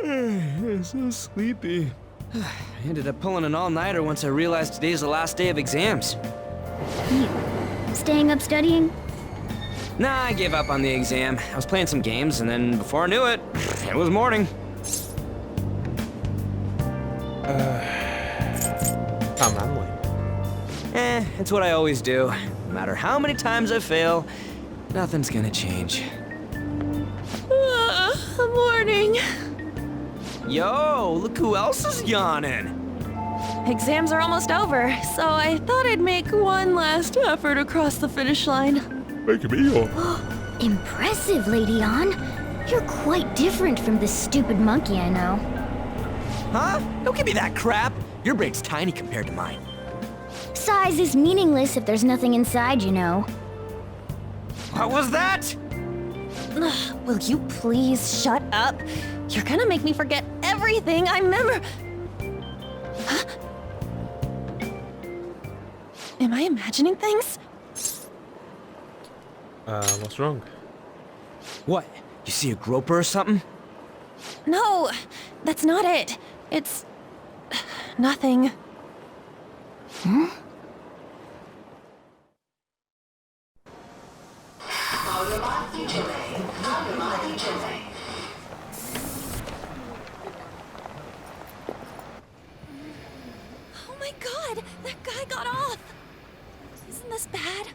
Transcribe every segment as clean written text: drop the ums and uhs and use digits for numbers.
I'm so sleepy. I ended up pulling an all-nighter once I realized today's the last day of exams. You staying up studying? Nah, I gave up on the exam. I was playing some games, and then before I knew it, it was morning. How manly. It's what I always do. No matter how many times I fail, nothing's gonna change. Morning. Yo, look who else is yawning. Exams are almost over, so I thought I'd make one last effort across the finish line. Making me yawn. Impressive, Lady An. You're quite different from this stupid monkey I know. Huh? Don't give me that crap. Your brain's tiny compared to mine. Size is meaningless if there's nothing inside, you know. What was that? Will you please shut up? You're gonna make me forget everything I remember. Huh? Am I imagining things? What's wrong? What? You see a groper or something? No, that's not it. It's nothing. Hmm? Oh my god, that guy got off. Isn't this bad?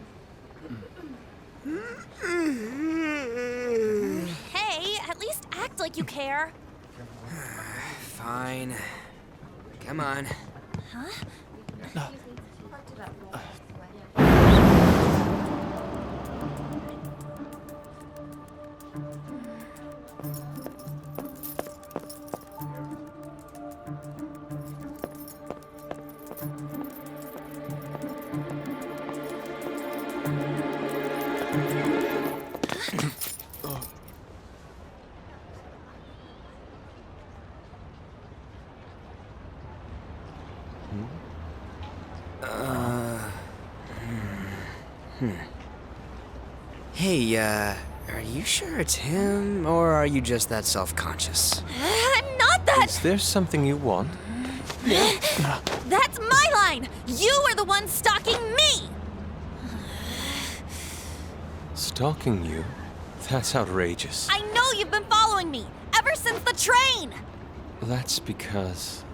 Hey, at least act like you care. Fine. Come on. Huh? Hey, are you sure it's him, or are you just that self-conscious? I'm not that. Is there something you want? That's my line. You are the one stalking me. Stalking you? That's outrageous. I know you've been following me ever since the train. That's because...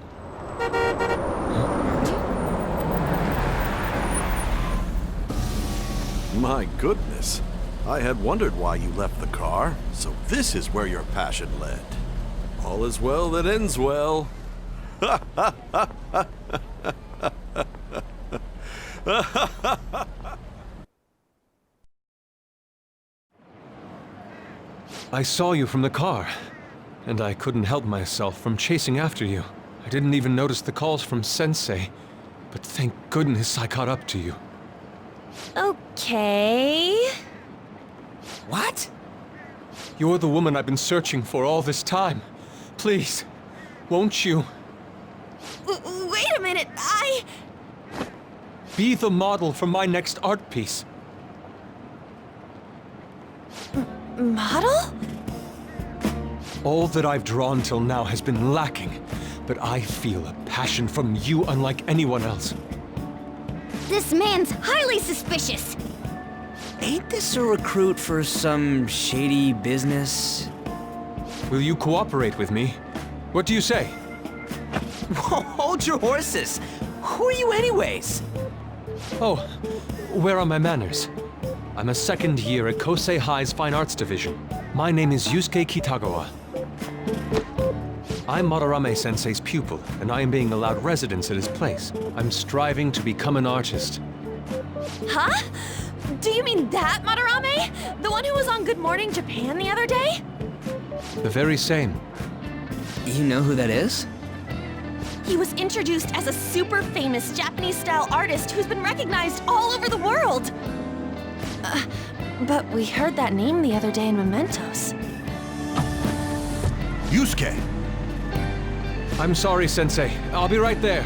My goodness. I had wondered why you left the car, so this is where your passion led. All is well that ends well. I saw you from the car, and I couldn't help myself from chasing after you. I didn't even notice the calls from Sensei, but thank goodness I caught up to you. Okay. What? You're the woman I've been searching for all this time. Please, won't you? Wait a minute, Be the model for my next art piece. Model? All that I've drawn till now has been lacking, but I feel a passion from you unlike anyone else. This man's highly suspicious. Ain't this a recruit for some shady business? Will you cooperate with me? What do you say? Whoa, hold your horses! Who are you anyways? Oh, where are my manners? I'm a second year at Kosei High's Fine Arts Division. My name is Yusuke Kitagawa. I'm Madarame-sensei's pupil, and I am being allowed residence at his place. I'm striving to become an artist. Huh? Do you mean that Madarame? The one who was on Good Morning Japan the other day? The very same. You know who that is? He was introduced as a super famous Japanese-style artist who's been recognized all over the world. But we heard that name the other day in Mementos. Yusuke! I'm sorry, Sensei. I'll be right there.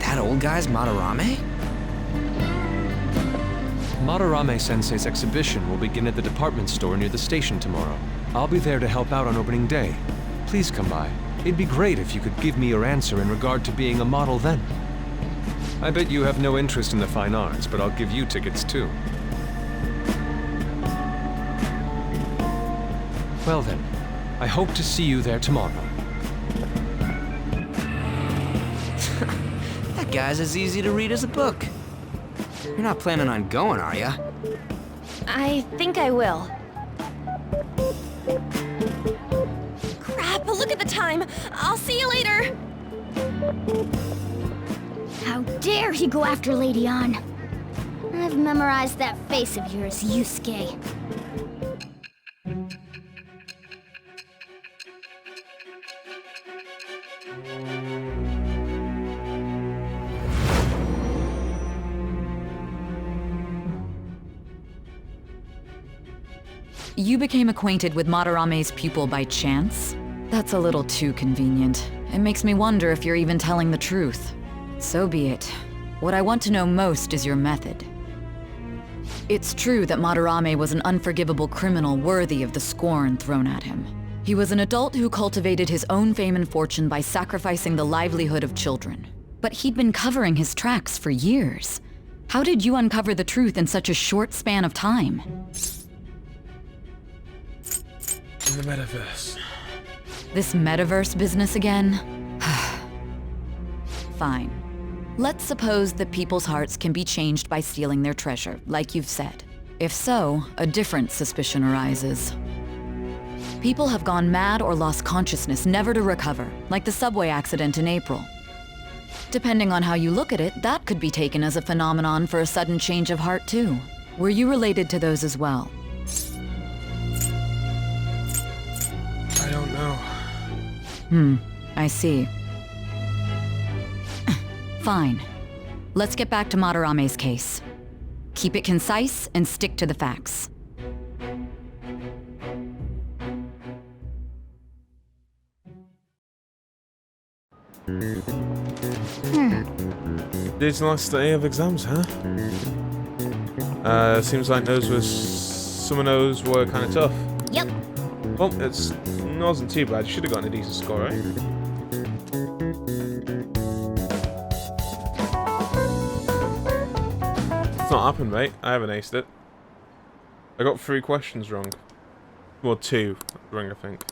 That old guy's Madarame? Madarame-sensei's exhibition will begin at the department store near the station tomorrow. I'll be there to help out on opening day. please come by. It'd be great if you could give me your answer in regard to being a model then. I bet you have no interest in the fine arts, but I'll give you tickets too. Well then, I hope to see you there tomorrow. That guy's as easy to read as a book. You're not planning on going, are ya? I think I will. Crap, look at the time. I'll see you later. How dare he go after Lady Ann? I've memorized that face of yours, Yusuke. You became acquainted with Madarame's pupil by chance? That's a little too convenient. It makes me wonder if you're even telling the truth. So be it. What I want to know most is your method. It's true that Madarame was an unforgivable criminal worthy of the scorn thrown at him. He was an adult who cultivated his own fame and fortune by sacrificing the livelihood of children. But he'd been covering his tracks for years. How did you uncover the truth in such a short span of time? In the metaverse. This metaverse business again? Fine. Let's suppose that people's hearts can be changed by stealing their treasure, like you've said. If so, a different suspicion arises. People have gone mad or lost consciousness, never to recover, like the subway accident in April. Depending on how you look at it, that could be taken as a phenomenon for a sudden change of heart too. Were you related to those as well? I don't know. I see. Fine. Let's get back to Madarame's case. Keep it concise and stick to the facts. Today's the last day of exams, huh? Seems like some of those were kind of tough. Yep. Well, it wasn't too bad. You should have gotten a decent score, right? It's not happened, mate. I haven't aced it. I got 3 questions wrong. Well, 2 wrong, I think.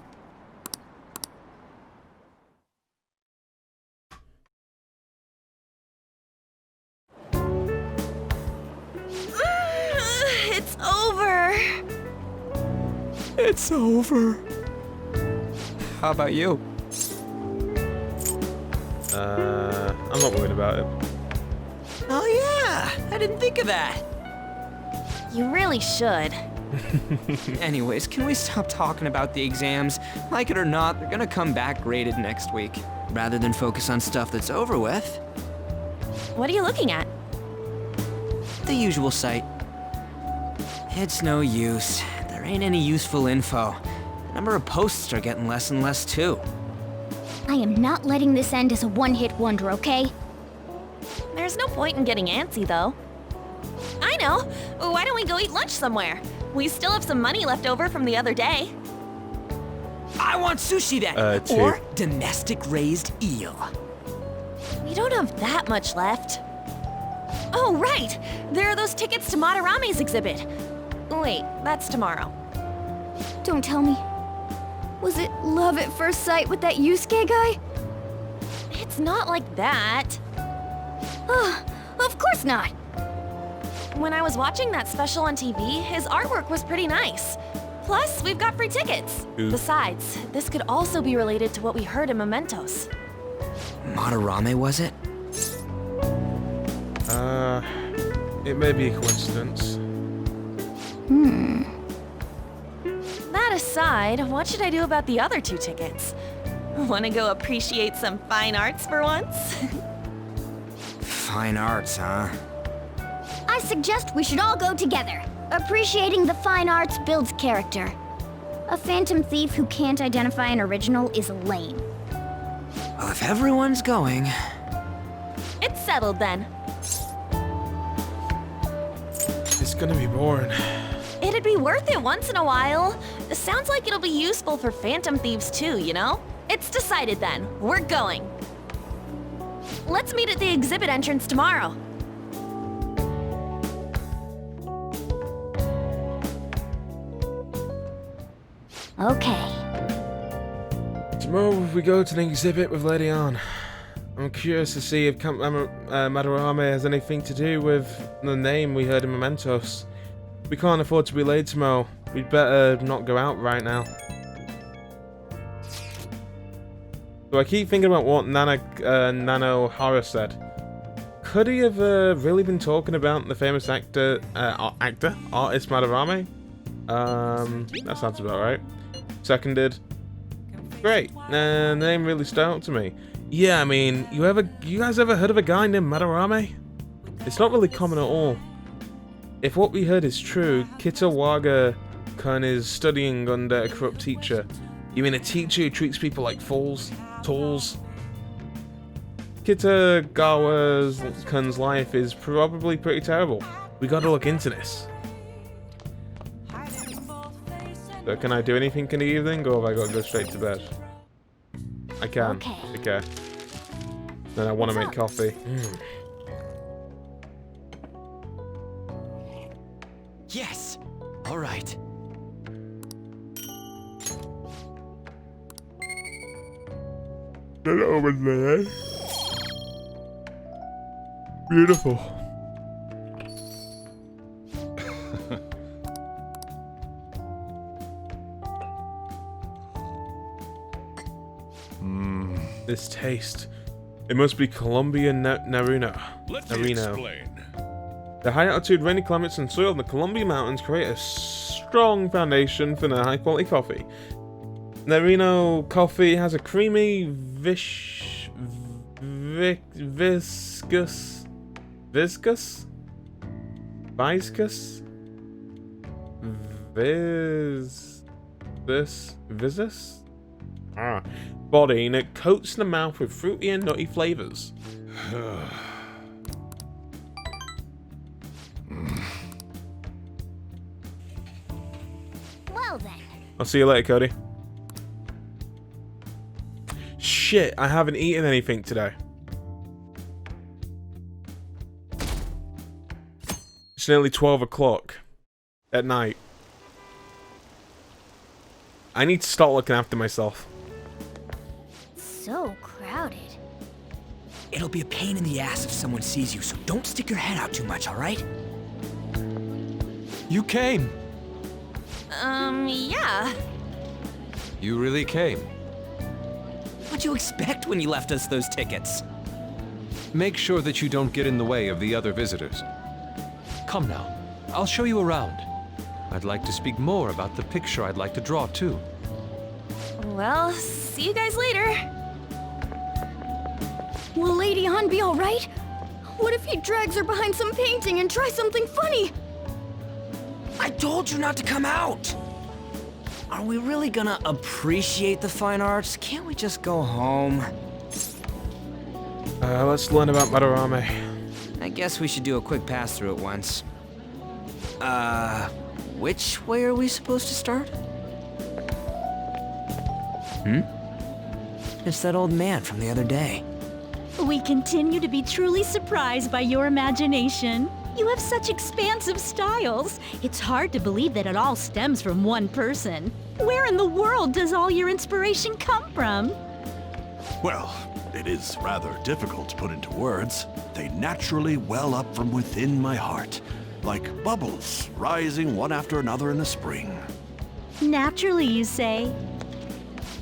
It's over. It's over. How about you? I'm not worried about it. Oh yeah, I didn't think of that. You really should. Anyways, can we stop talking about the exams? Like it or not, they're gonna come back graded next week. Rather than focus on stuff that's over with. What are you looking at? The usual site. It's no use. There ain't any useful info. The number of posts are getting less and less too. I am not letting this end as a one-hit wonder, okay? There's no point in getting antsy, though. I know. Why don't we go eat lunch somewhere? We still have some money left over from the other day. I want sushi then! 2. Or domestic-raised eel. We don't have that much left. Oh, right! There are those tickets to Madarame's exhibit. Wait, that's tomorrow. Don't tell me. Was it love at first sight with that Yusuke guy? It's not like that. Of course not. When I was watching that special on TV, his artwork was pretty nice. Plus, we've got free tickets. Ooh. Besides, this could also be related to what we heard in Mementos. Madarame, was it? It may be a coincidence. That aside, what should I do about the other 2 tickets? Want to go appreciate some fine arts for once? Fine arts, huh? I suggest we should all go together. Appreciating the fine arts builds character. A phantom thief who can't identify an original is lame. Well, if everyone's going... It's settled then. It's gonna be boring. It'd be worth it once in a while. Sounds like it'll be useful for phantom thieves too, you know? It's decided then. We're going. Let's meet at the exhibit entrance tomorrow. Okay. Tomorrow we go to the exhibit with Lady Anne. I'm curious to see if Camp Madarame has anything to do with the name we heard in Mementos. We can't afford to be late tomorrow. We'd better not go out right now. So I keep thinking about what Nano Hara said. Could he have really been talking about the famous artist Madarame? That sounds about right. Seconded. Great. The name really stood out to me. Yeah, I mean, you guys ever heard of a guy named Madarame? It's not really common at all. If what we heard is true, Kitawaga-kun is studying under a corrupt teacher. You mean a teacher who treats people like fools? Tools? Kitagawa-kun's life is probably pretty terrible. We gotta look into this. So can I do anything in the evening, or have I got to go straight to bed? I can. Okay. Then I want to make coffee. Yes! Alright. Get over there. Beautiful. This taste. It must be Colombian Narino. Let me explain. The high altitude rainy climates and soil of the Colombian mountains create a strong foundation for the high quality coffee. Narino coffee has a creamy, viscous, body, and it coats the mouth with fruity and nutty flavors. Well then. I'll see you later, Cody. Shit, I haven't eaten anything today. It's nearly 12 o'clock at night. I need to start looking after myself. So crowded. It'll be a pain in the ass if someone sees you, so don't stick your head out too much, alright? You came. Yeah. You really came. What'd you expect when you left us those tickets? Make sure that you don't get in the way of the other visitors. Come now, I'll show you around. I'd like to speak more about the picture I'd like to draw, too. Well, see you guys later. Will Lady Han be alright? What if he drags her behind some painting and tries something funny? I told you not to come out! Are we really gonna appreciate the fine arts? Can't we just go home? Let's learn about Madarame. I guess we should do a quick pass through at once. Which way are we supposed to start? It's that old man from the other day. We continue to be truly surprised by your imagination. You have such expansive styles. It's hard to believe that it all stems from one person. Where in the world does all your inspiration come from? Well, it is rather difficult to put into words. They naturally well up from within my heart, like bubbles rising one after another in the spring. Naturally, you say.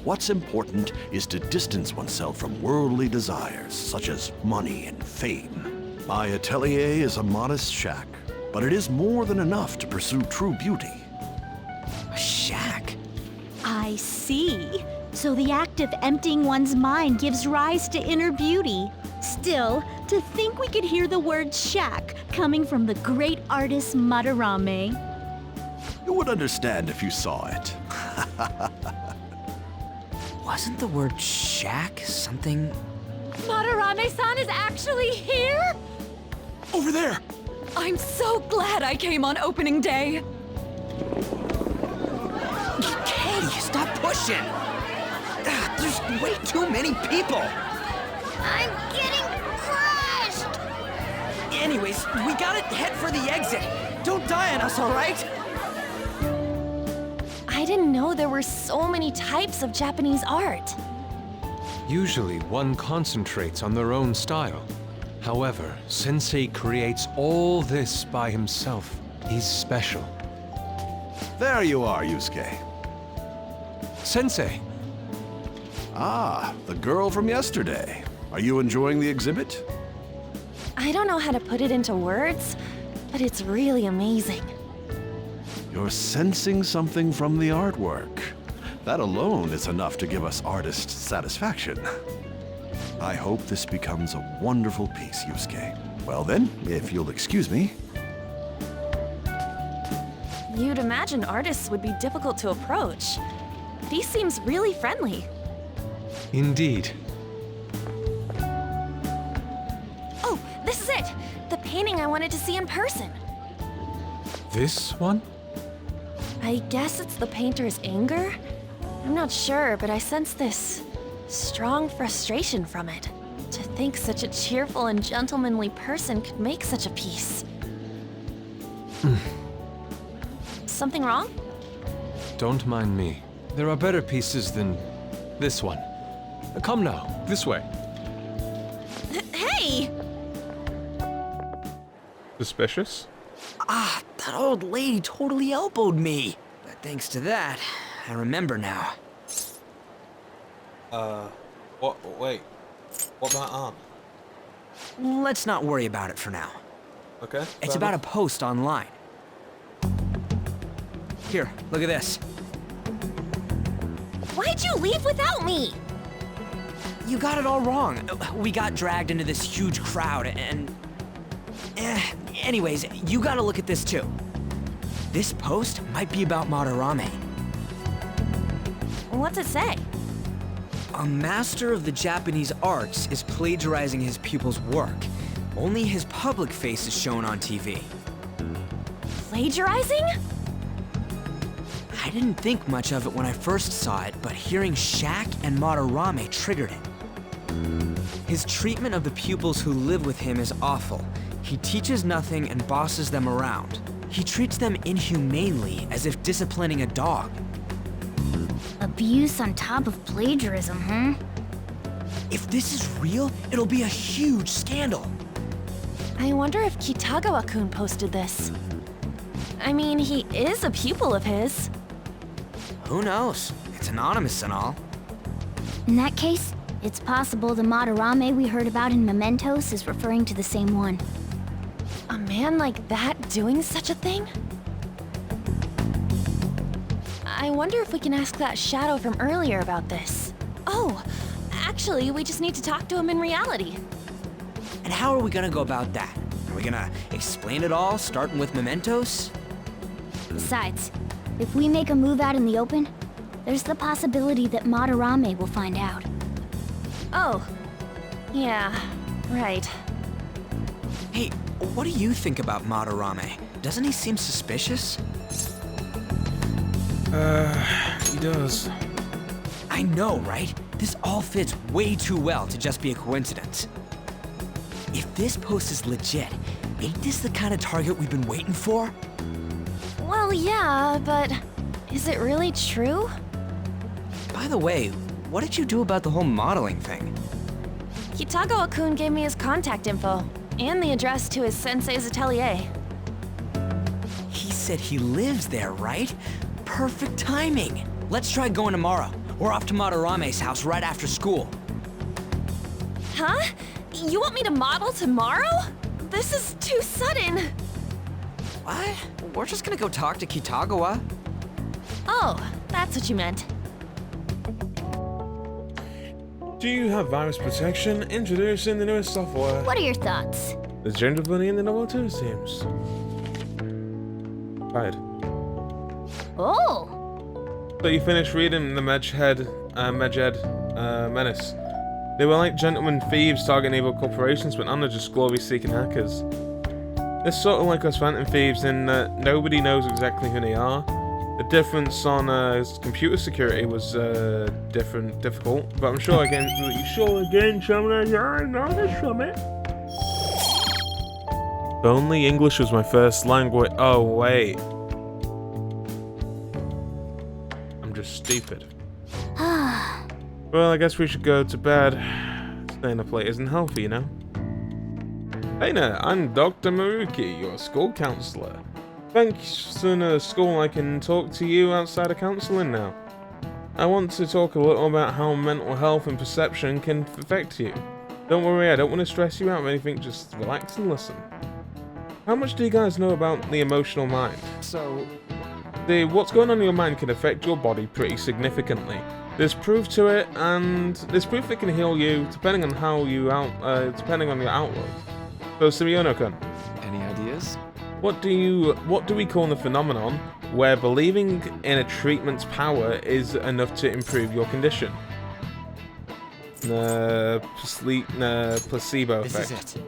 What's important is to distance oneself from worldly desires, such as money and fame. My atelier is a modest shack, but it is more than enough to pursue true beauty. A shack? I see. So the act of emptying one's mind gives rise to inner beauty. Still, to think we could hear the word shack coming from the great artist Madarame. You would understand if you saw it. Wasn't the word shack something? Madarame-san is actually here? Over there! I'm so glad I came on opening day. pushing. There's way too many people. I'm getting crushed! Anyways, we gotta head for the exit. Don't die on us, all right? I didn't know there were so many types of Japanese art. Usually, one concentrates on their own style. However, Sensei creates all this by himself. He's special. There you are, Yusuke. Sensei! Ah, the girl from yesterday. Are you enjoying the exhibit? I don't know how to put it into words, but it's really amazing. You're sensing something from the artwork. That alone is enough to give us artists satisfaction. I hope this becomes a wonderful piece, Yusuke. Well then, if you'll excuse me. You'd imagine artists would be difficult to approach. But he seems really friendly. Indeed. Oh, this is it! The painting I wanted to see in person. This one? I guess it's the painter's anger? I'm not sure, but I sense this strong frustration from it. To think such a cheerful and gentlemanly person could make such a piece. Something wrong? Don't mind me. There are better pieces than this one. Come now, this way. Hey! Suspicious? Ah, that old lady totally elbowed me. But thanks to that, I remember now. Wait. What about Aunt? Let's not worry about it for now. Okay. It's about a post online. Here, look at this. Why'd you leave without me? You got it all wrong. We got dragged into this huge crowd and... anyways, you gotta look at this too. This post might be about Madarame. What's it say? A master of the Japanese arts is plagiarizing his pupil's work. Only his public face is shown on TV. Plagiarizing? I didn't think much of it when I first saw it, but hearing Shaq and Madarame triggered it. His treatment of the pupils who live with him is awful. He teaches nothing and bosses them around. He treats them inhumanely, as if disciplining a dog. Abuse on top of plagiarism, huh? If this is real, it'll be a huge scandal. I wonder if Kitagawa-kun posted this. I mean, he is a pupil of his. Who knows? It's anonymous and all. In that case, it's possible the Madarame we heard about in Mementos is referring to the same one. A man like that doing such a thing? I wonder if we can ask that shadow from earlier about this. Oh, actually, we just need to talk to him in reality. And how are we gonna go about that? Are we gonna explain it all, starting with Mementos? Besides, if we make a move out in the open, there's the possibility that Madarame will find out. Oh, yeah, right. Hey, what do you think about Madarame? Doesn't he seem suspicious? He does. I know, right? This all fits way too well to just be a coincidence. If this post is legit, ain't this the kind of target we've been waiting for? Well, yeah, but is it really true? By the way, what did you do about the whole modeling thing? Kitagawa-kun gave me his contact info and the address to his sensei's atelier. He said he lives there, right? Perfect timing. Let's try going tomorrow. We're off to Madarame's house right after school. Huh? You want me to model tomorrow? This is too sudden. What? We're just gonna go talk to Kitagawa. Oh, that's what you meant. Do you have virus protection? Introducing the newest software. What are your thoughts? The gender bunny in the novel too, it seems. Tired. Oh! So you finished reading the Medjed Menace. They were like gentlemen thieves targeting evil corporations, but none are just glory-seeking hackers. They're sort of like us phantom thieves in that nobody knows exactly who they are. The difference on computer security was difficult, but I'm sure again, Chumley, I know this from it. If only English was my first language. Oh wait, I'm just stupid. Well, I guess we should go to bed. Staying up late isn't healthy, you know. Hey there, I'm Dr. Maruki, your school counselor. Thanks to school I can talk to you outside of counseling now. I want to talk a little about how mental health and perception can affect you. Don't worry, I don't want to stress you out or anything, just relax and listen. How much do you guys know about the emotional mind? So, What's going on in your mind can affect your body pretty significantly. There's proof to it, and there's proof that can heal you depending on how depending on your outlook. So, Simeono-kun, any ideas? what do we call the phenomenon where believing in a treatment's power is enough to improve your condition? Placebo effect. This is it.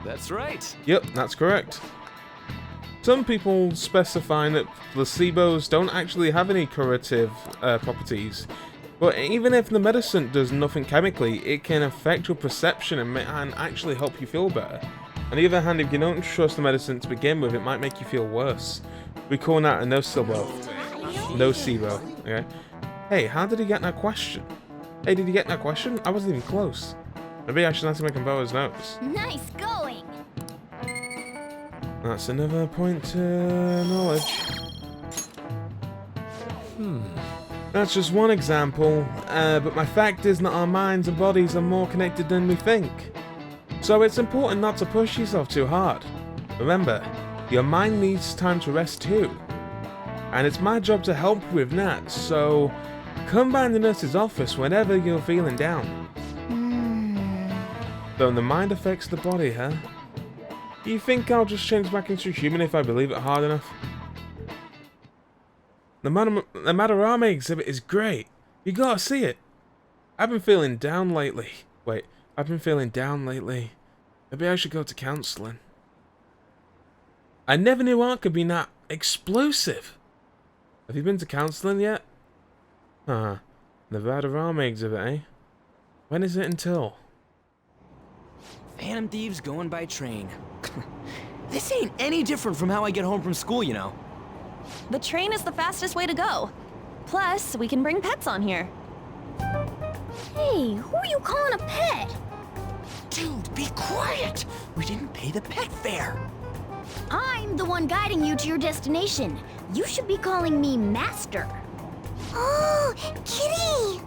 That's right. Yep, that's correct. Some people specify that placebos don't actually have any curative properties, but even if the medicine does nothing chemically, it can affect your perception and actually help you feel better. On the other hand, if you don't trust the medicine to begin with, it might make you feel worse. We call that a nocebo. Nocebo, okay? Hey, how did he get that question? Hey, did he get that question? I wasn't even close. Maybe I should ask him to compare his notes. Nice going. That's another point to knowledge. That's just one example, but my fact is that our minds and bodies are more connected than we think. So it's important not to push yourself too hard. Remember, your mind needs time to rest too. And it's my job to help with that, so come by the nurse's office whenever you're feeling down. So the mind affects the body, huh? You think I'll just change back into a human if I believe it hard enough? The Madarame exhibit is great. You gotta see it. I've been feeling down lately. Maybe I should go to counseling. I never knew art could be that explosive. Have you been to counseling yet? The Madarame exhibit, eh? When is it until? Phantom Thieves going by train. This ain't any different from how I get home from school, you know. The train is the fastest way to go. Plus, we can bring pets on here. Hey, who are you calling a pet? Dude, be quiet! We didn't pay the pet fare. I'm the one guiding you to your destination. You should be calling me Master. Oh, Kitty!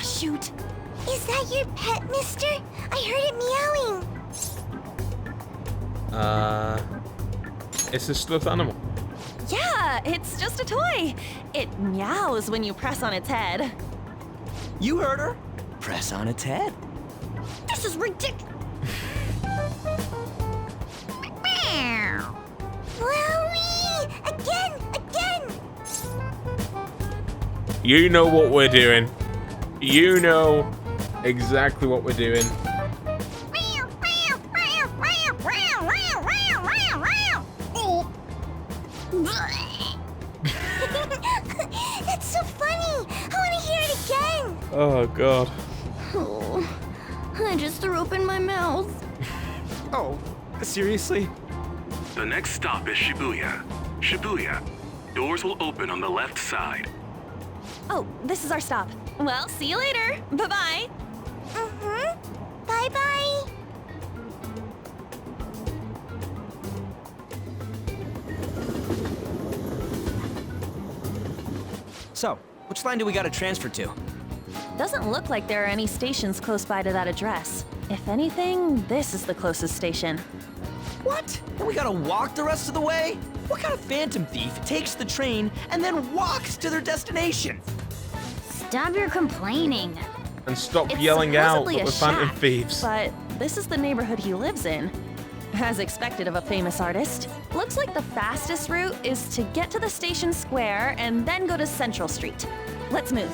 Shoot. Is that your pet, mister? I heard it meowing. It's a stuffed animal. Yeah, it's just a toy. It meows when you press on its head. You heard her. Press on its head. This is ridiculous. Wowie! Again! You know what we're doing. You know exactly what we're doing. That's so funny! I want to hear it again! Oh god. Oh, I just threw open my mouth. Oh, seriously? The next stop is Shibuya. Shibuya. Doors will open on the left side. Oh, this is our stop. Well, see you later. Bye-bye. Bye-bye. So, which line do we gotta transfer to? Doesn't look like there are any stations close by to that address. If anything, this is the closest station. What? And we gotta walk the rest of the way? What kind of phantom thief takes the train and then walks to their destination? Stop your complaining. And stop It's yelling out supposedly at a the phantom shack, thieves. But this is the neighborhood he lives in. As expected of a famous artist, looks like the fastest route is to get to the station square and then go to Central Street. Let's move.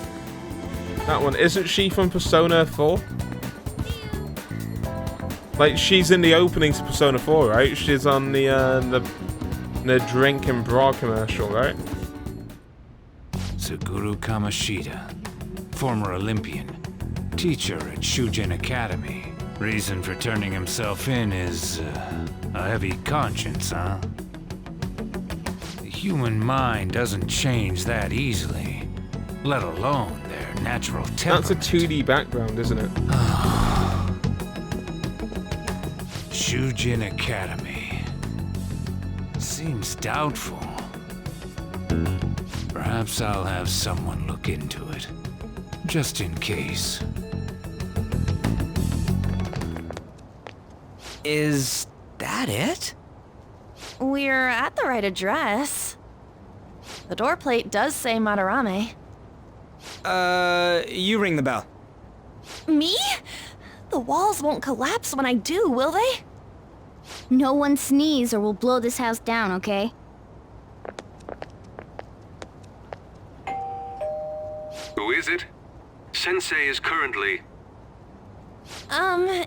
That one. Isn't she from Persona 4? Like, she's in the opening to Persona 4, right? She's on the The drink and bra commercial, right? Suguru Kamoshida, former Olympian, teacher at Shujin Academy. Reason for turning himself in is a heavy conscience, huh? The human mind doesn't change that easily, let alone their natural temperament. That's a 2D background, isn't it? Shujin Academy. Seems doubtful. Perhaps I'll have someone look into it, just in case. Is that it? We're at the right address. The door plate does say Madarame. You ring the bell. Me? The walls won't collapse when I do, will they? No one sneeze or we'll blow this house down, okay? Who is it? Sensei is currently...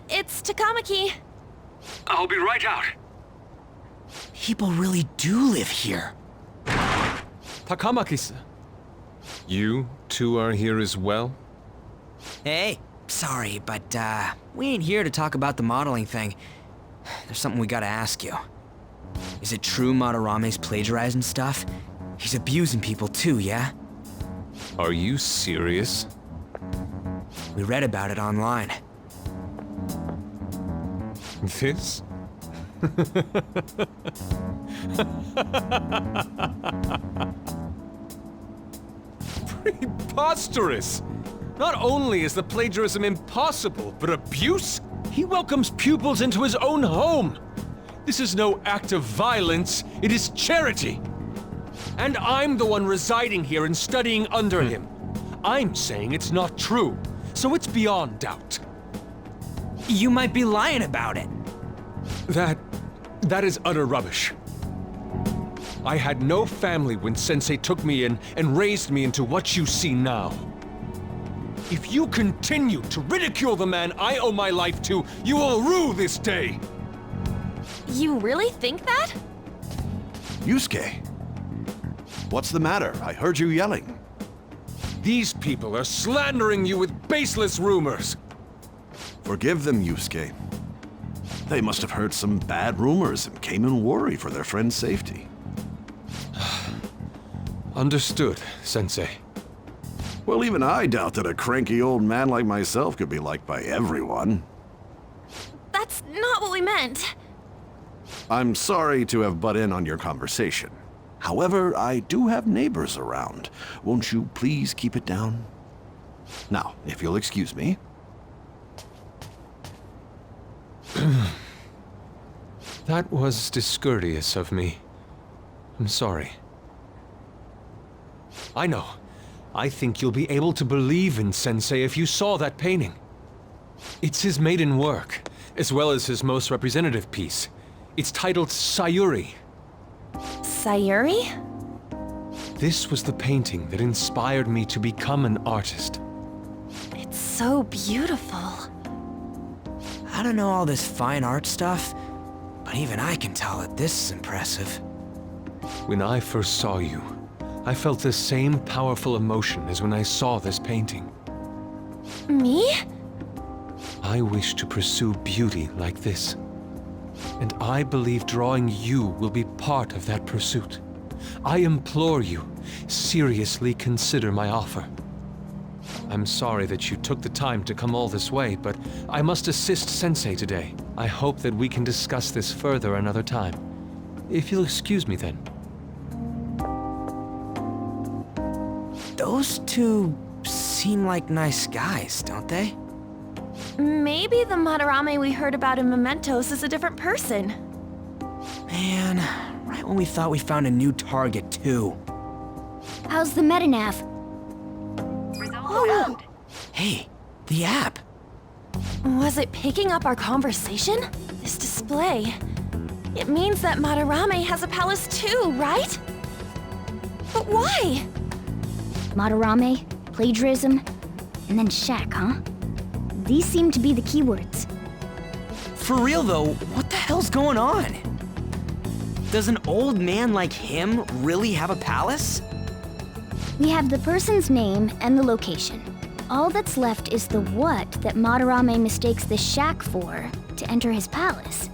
It's Takamaki. I'll be right out. People really do live here. Takamaki-san. You two are here as well? Hey, sorry, but, we ain't here to talk about the modeling thing. There's something we gotta ask you. Is it true Madarame's plagiarizing stuff? He's abusing people too, yeah? Are you serious? We read about it online. This? Preposterous! Not only is the plagiarism impossible, but abuse? He welcomes pupils into his own home! This is no act of violence, it is charity! And I'm the one residing here and studying under him. I'm saying it's not true, so it's beyond doubt. You might be lying about it. That is utter rubbish. I had no family when Sensei took me in and raised me into what you see now. If you continue to ridicule the man I owe my life to, you will rue this day! You really think that? Yusuke, what's the matter? I heard you yelling. These people are slandering you with baseless rumors! Forgive them, Yusuke. They must have heard some bad rumors and came in worried for their friend's safety. Understood, Sensei. Well, even I doubt that a cranky old man like myself could be liked by everyone. That's not what we meant. I'm sorry to have butt in on your conversation. However, I do have neighbors around. Won't you please keep it down? Now, if you'll excuse me. That was discourteous of me. I'm sorry. I know. I think you'll be able to believe in Sensei if you saw that painting. It's his maiden work, as well as his most representative piece. It's titled Sayuri. Sayuri? This was the painting that inspired me to become an artist. It's so beautiful. I don't know all this fine art stuff, but even I can tell that this is impressive. When I first saw you, I felt the same powerful emotion as when I saw this painting. Me? I wish to pursue beauty like this. And I believe drawing you will be part of that pursuit. I implore you, seriously consider my offer. I'm sorry that you took the time to come all this way, but I must assist Sensei today. I hope that we can discuss this further another time. If you'll excuse me then. Those two seem like nice guys, don't they? Maybe the Madarame we heard about in Mementos is a different person. Man, right when we thought we found a new target, too. How's the metanav? Oh, Hey, the app. was it picking up our conversation? This display. It means that Madarame has a palace too, right? But why? Madarame, plagiarism, and then shack, huh? These seem to be the keywords. For real, though, what the hell's going on? Does an old man like him really have a palace? We have the person's name and the location. All that's left is the what that Madarame mistakes this shack for to enter his palace.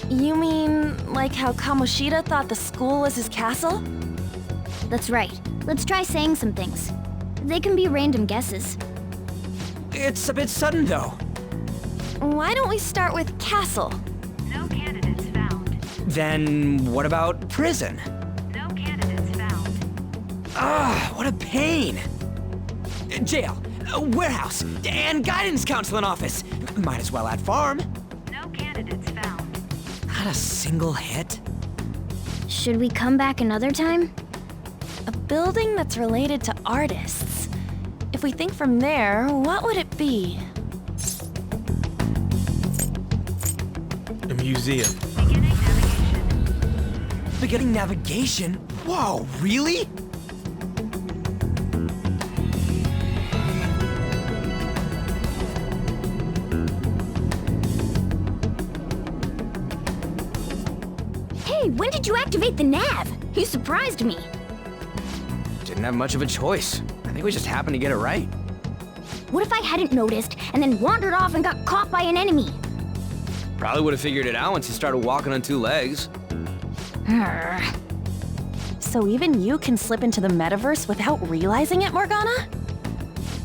You mean like how Kamoshida thought the school was his castle? That's right. Let's try saying some things. They can be random guesses. It's a bit sudden, though. Why don't we start with castle? No candidates found. Then what about prison? No candidates found. Ah, what a pain. Jail, warehouse, and guidance counseling office. Might as well add farm. No candidates found. Not a single hit. Should we come back another time? A building that's related to artists. If we think from there, what would it be? A museum. Beginning navigation. Beginning navigation? Whoa, really? Hey, when did you activate the nav? You surprised me. Didn't have much of a choice. I think we just happened to get it right. What if I hadn't noticed and then wandered off and got caught by an enemy? Probably would have figured it out once you started walking on two legs. So even you can slip into the metaverse without realizing it, Morgana?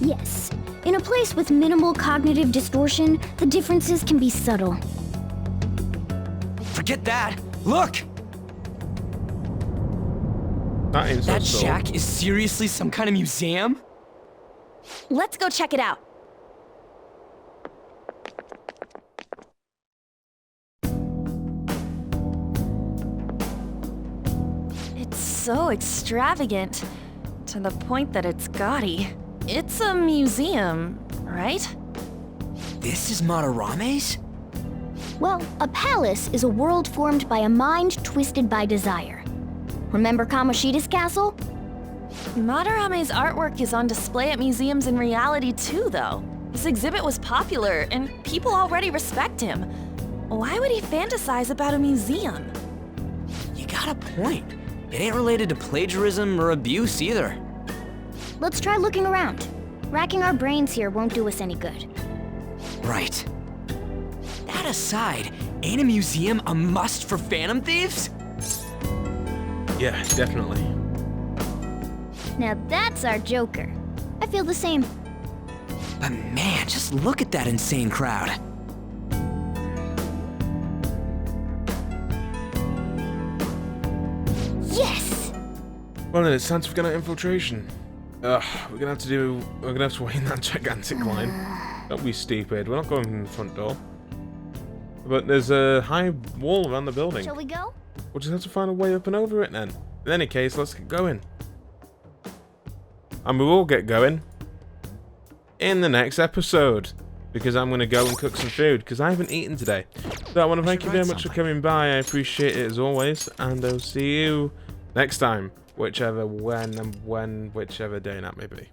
Yes. In a place with minimal cognitive distortion, the differences can be subtle. Forget that. Look! That is That so shack is seriously some kind of museum? Let's go check it out. It's so extravagant, to the point that it's gaudy. It's a museum, right? This is Madarame's? Well, a palace is a world formed by a mind twisted by desire. Remember Kamoshida's castle? Madarame's artwork is on display at museums in reality too, though. This exhibit was popular, and people already respect him. Why would he fantasize about a museum? You got a point. It ain't related to plagiarism or abuse either. Let's try looking around. Racking our brains here won't do us any good. Right. That aside, ain't a museum a must for Phantom Thieves? Yeah, definitely. Now that's our Joker. I feel the same. But man, just look at that insane crowd. Yes! Well then, it's time to begin our infiltration. We're gonna have to wait in that gigantic line. Don't be stupid, we're not going in the front door. But there's a high wall around the building. Shall we go? We'll just have to find a way up and over it then. In any case, let's get going. And we will get going in the next episode, because I'm going to go and cook some food, because I haven't eaten today. So I want to thank you very much for coming by. I appreciate it as always, and I'll see you next time, whichever day that may be.